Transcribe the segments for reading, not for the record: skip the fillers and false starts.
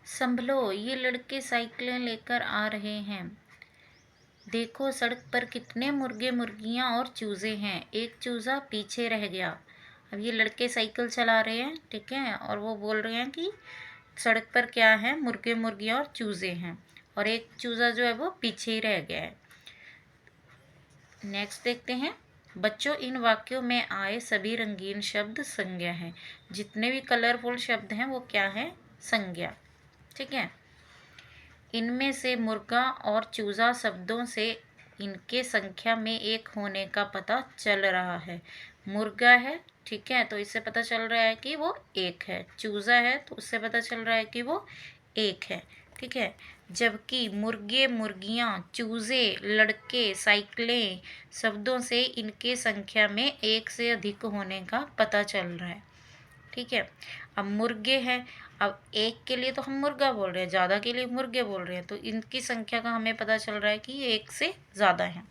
संभलो, ये लड़के साइकिलें लेकर आ रहे हैं। देखो सड़क पर कितने मुर्गे मुर्गियां और चूजे हैं। एक चूजा पीछे रह गया। अब ये लड़के साइकिल चला रहे हैं, ठीक है, और वो बोल रहे हैं कि सड़क पर क्या है, मुर्गे मुर्गियां और चूजे हैं, और एक चूजा जो है वो पीछे ही रह गया है। नेक्स्ट देखते हैं। बच्चों, इन वाक्यों में आए सभी रंगीन शब्द संज्ञा हैं। जितने भी कलरफुल शब्द हैं वो क्या है, संज्ञा। ठीक है। इनमें से मुर्गा और चूजा शब्दों से इनके संख्या में एक होने का पता चल रहा है। मुर्गा है, ठीक है, तो इससे पता चल रहा है कि वो एक है। चूजा है तो उससे पता चल रहा है कि वो एक है। ठीक है। जबकि मुर्गे मुर्गियां, चूजे, लड़के, साइकिलें शब्दों से इनके संख्या में एक से अधिक होने का पता चल रहा है। ठीक है। अब मुर्गे हैं, अब एक के लिए तो हम मुर्गा बोल रहे हैं, ज़्यादा के लिए मुर्गे बोल रहे हैं, तो इनकी संख्या का हमें पता चल रहा है कि ये एक से ज़्यादा है।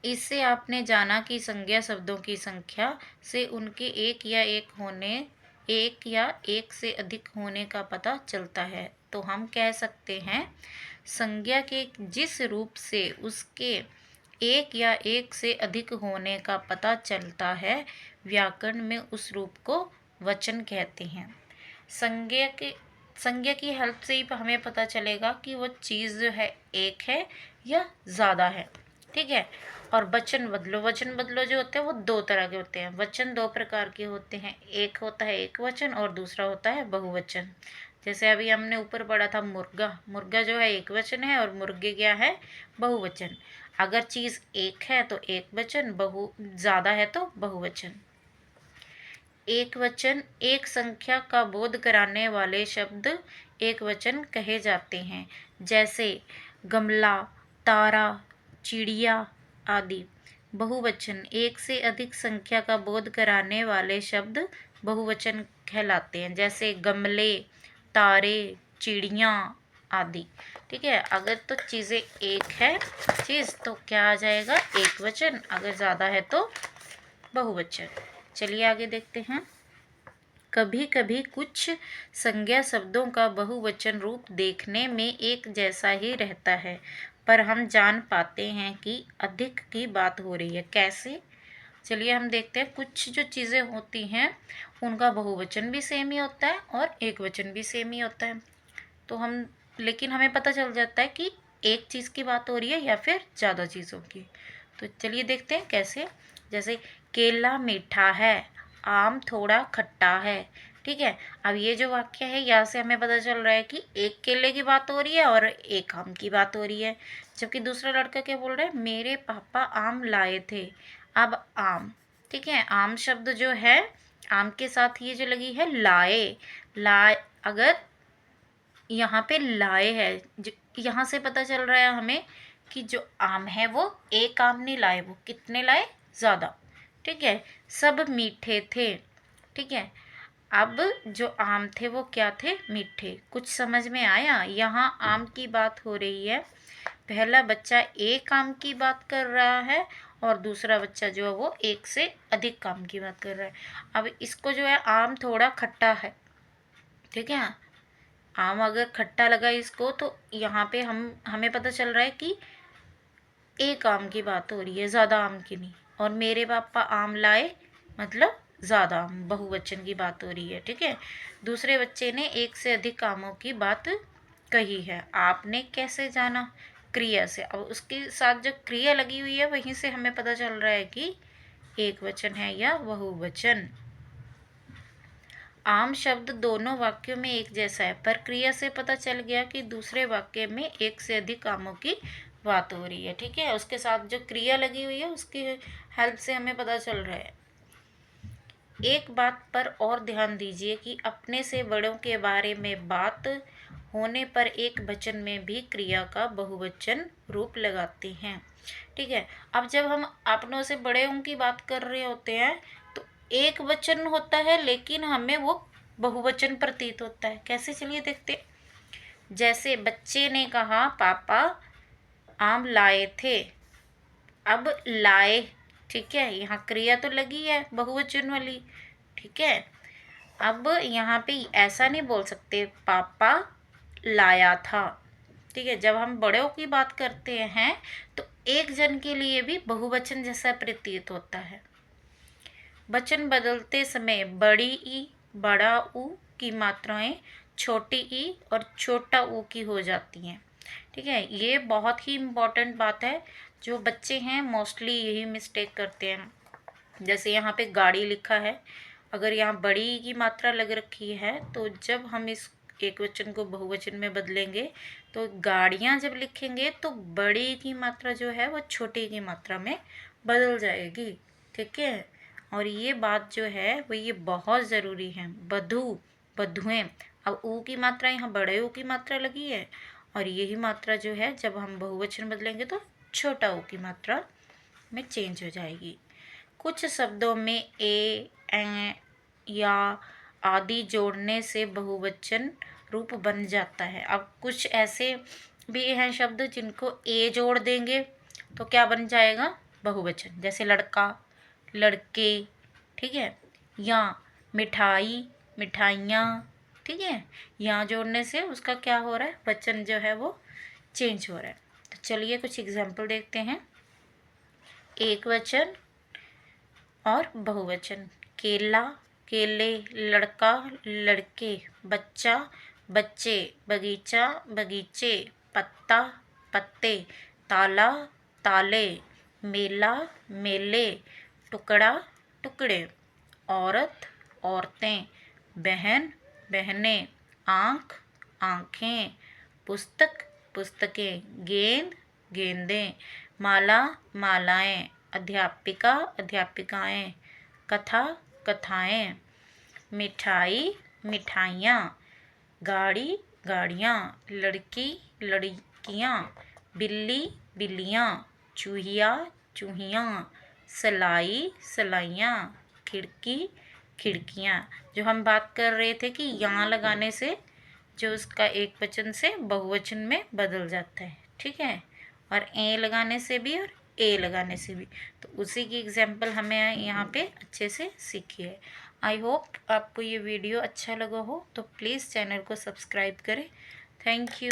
इससे आपने जाना कि संज्ञा शब्दों की संख्या से उनके एक या एक से अधिक होने का पता चलता है। तो हम कह सकते हैं संज्ञा के जिस रूप से उसके एक या एक से अधिक होने का पता चलता है, व्याकरण में उस रूप को वचन कहते हैं। संज्ञा की हेल्प से ही हमें पता चलेगा कि वो चीज़ जो है एक है या ज़्यादा है। ठीक है। और वचन बदलो जो होते हैं वो दो तरह के होते हैं। वचन दो प्रकार के होते हैं, एक होता है एक वचन और दूसरा होता है बहुवचन। जैसे अभी हमने ऊपर पढ़ा था मुर्गा जो है एक वचन है, और मुर्गे क्या है, बहुवचन। अगर चीज़ एक है तो एक वचन, ज़्यादा है तो बहुवचन। एक वचन एक संख्या का बोध कराने वाले शब्द एक वचन कहे जाते हैं। जैसे गमला, तारा, चिड़िया आदि। बहुवचन एक से अधिक संख्या का बोध कराने वाले शब्द बहुवचन कहलाते हैं। जैसे गमले, तारे, चिड़िया आदि। ठीक है। अगर तो चीज़ें एक है चीज़ तो क्या आ जाएगा, एक वचन। अगर ज़्यादा है तो बहुवचन। चलिए आगे देखते हैं। कभी कभी कुछ संज्ञा शब्दों का बहुवचन रूप देखने में एक जैसा ही रहता है, पर हम जान पाते हैं कि अधिक की बात हो रही है। कैसे? चलिए हम देखते हैं। कुछ जो चीज़ें होती हैं उनका बहुवचन भी सेम ही होता है और एक वचन भी सेम ही होता है। तो लेकिन हमें पता चल जाता है कि एक चीज़ की बात हो रही है या फिर ज़्यादा चीज़ों की। तो चलिए देखते हैं कैसे। जैसे केला मीठा है, आम थोड़ा खट्टा है। ठीक है। अब ये जो वाक्य है यहाँ से हमें पता चल रहा है कि एक केले की बात हो रही है और एक आम की बात हो रही है। जबकि दूसरा लड़का क्या बोल रहा है, मेरे पापा आम लाए थे। अब आम, ठीक है, आम शब्द जो है आम के साथ ये जो लगी है लाए, अगर यहाँ पे लाए है, यहाँ से पता चल रहा है हमें कि जो आम है वो एक आम नहीं लाए, वो कितने लाए, ज़्यादा। ठीक है। सब मीठे थे। ठीक है। अब जो आम थे वो क्या थे, मीठे। कुछ समझ में आया? यहाँ आम की बात हो रही है। पहला बच्चा एक आम की बात कर रहा है और दूसरा बच्चा जो है वो एक से अधिक आम की बात कर रहा है। अब इसको जो है आम थोड़ा खट्टा है, ठीक है, आम अगर खट्टा लगा इसको तो यहाँ पे हमें पता चल रहा है कि एक आम की बात हो रही है, ज़्यादा आम की नहीं। और मेरे पापा आम लाए मतलब ज़्यादा आम, बहुवचन की बात हो रही है। ठीक है। दूसरे बच्चे ने एक से अधिक आमों की बात कही है। आपने कैसे जाना? क्रिया से। अब उसके साथ जो क्रिया लगी हुई है वहीं से हमें पता चल रहा है कि एक वचन है या बहुवचन। आम शब्द दोनों वाक्यों में एक जैसा है, पर क्रिया से पता चल गया कि दूसरे वाक्य में एक से अधिक आमों की बात हो रही है। ठीक है। उसके साथ जो क्रिया लगी हुई है उसकी हेल्प से हमें पता चल रहा है। एक बात पर और ध्यान दीजिए कि अपने से बड़ों के बारे में बात होने पर एक वचन में भी क्रिया का बहुवचन रूप लगाते हैं। ठीक है। अब जब हम अपनों से बड़े की बात कर रहे होते हैं तो एक वचन होता है, लेकिन हमें वो बहुवचन प्रतीत होता है। कैसे? चलिए देखते। जैसे बच्चे ने कहा, पापा आम लाए थे। अब लाए, ठीक है, यहाँ क्रिया तो लगी है बहुवचन वाली। ठीक है। अब यहाँ पे ऐसा नहीं बोल सकते पापा लाया था, ठीक है। जब हम बड़ों की बात करते हैं तो एक जन के लिए भी बहुवचन जैसा प्रतीत होता है। वचन बदलते समय बड़ी ई, बड़ा ऊ की मात्राएं छोटी ई और छोटा ऊ की हो जाती हैं, ठीक है। ये बहुत ही इम्पोर्टेंट बात है, जो बच्चे हैं मोस्टली यही मिस्टेक करते हैं। जैसे यहाँ पे गाड़ी लिखा है, अगर यहाँ बड़ी की मात्रा लग रखी है तो जब हम इस एक वचन को बहुवचन में बदलेंगे तो गाड़ियाँ जब लिखेंगे तो बड़ी की मात्रा जो है वो छोटी की मात्रा में बदल जाएगी, ठीक है। और ये बात जो है वो ये बहुत ज़रूरी है। बधू, बधुएं, अब ऊ की मात्रा यहाँ बड़े ऊ की मात्रा लगी है, और यही मात्रा जो है जब हम बहुवचन बदलेंगे तो छोटा ऊ की मात्रा में चेंज हो जाएगी। कुछ शब्दों में ए, या आदि जोड़ने से बहुवचन रूप बन जाता है। अब कुछ ऐसे भी हैं शब्द जिनको ए जोड़ देंगे तो क्या बन जाएगा, बहुवचन। जैसे लड़का, लड़के, ठीक है। या मिठाई, मिठाइयाँ, ठीक है। यहाँ जोड़ने से उसका क्या हो रहा है, वचन जो है वो चेंज हो रहा है। तो चलिए कुछ एग्जाम्पल देखते हैं। एक वचन और बहुवचन। केला, केले, लड़का, लड़के, बच्चा, बच्चे, बगीचा, बगीचे, पत्ता, पत्ते, ताला, ताले, मेला, मेले, टुकड़ा, टुकड़े, औरत, औरतें, बहन, बहनें, आँख, आँखें, पुस्तक, पुस्तकें, गेंद, गेंदें, माला, मालाएं, अध्यापिका, अध्यापिकाएं, कथा, कथाएं, मिठाई, मिठाइयाँ, गाड़ी, गाड़ियाँ, लड़की, लड़कियाँ, बिल्ली, बिल्लियाँ, चूहिया, चूहियाँ, सलाई, सलाइयाँ, खिड़की, खिड़कियाँ। जो हम बात कर रहे थे कि यहाँ लगाने से जो उसका एक वचन से बहुवचन में बदल जाता है, ठीक है। और ए लगाने से भी और ए लगाने से भी, तो उसी की एग्जाम्पल हमें यहाँ पे अच्छे से सीखी है। आई होप आपको ये वीडियो अच्छा लगा हो, तो प्लीज़ चैनल को सब्सक्राइब करें। Thank you.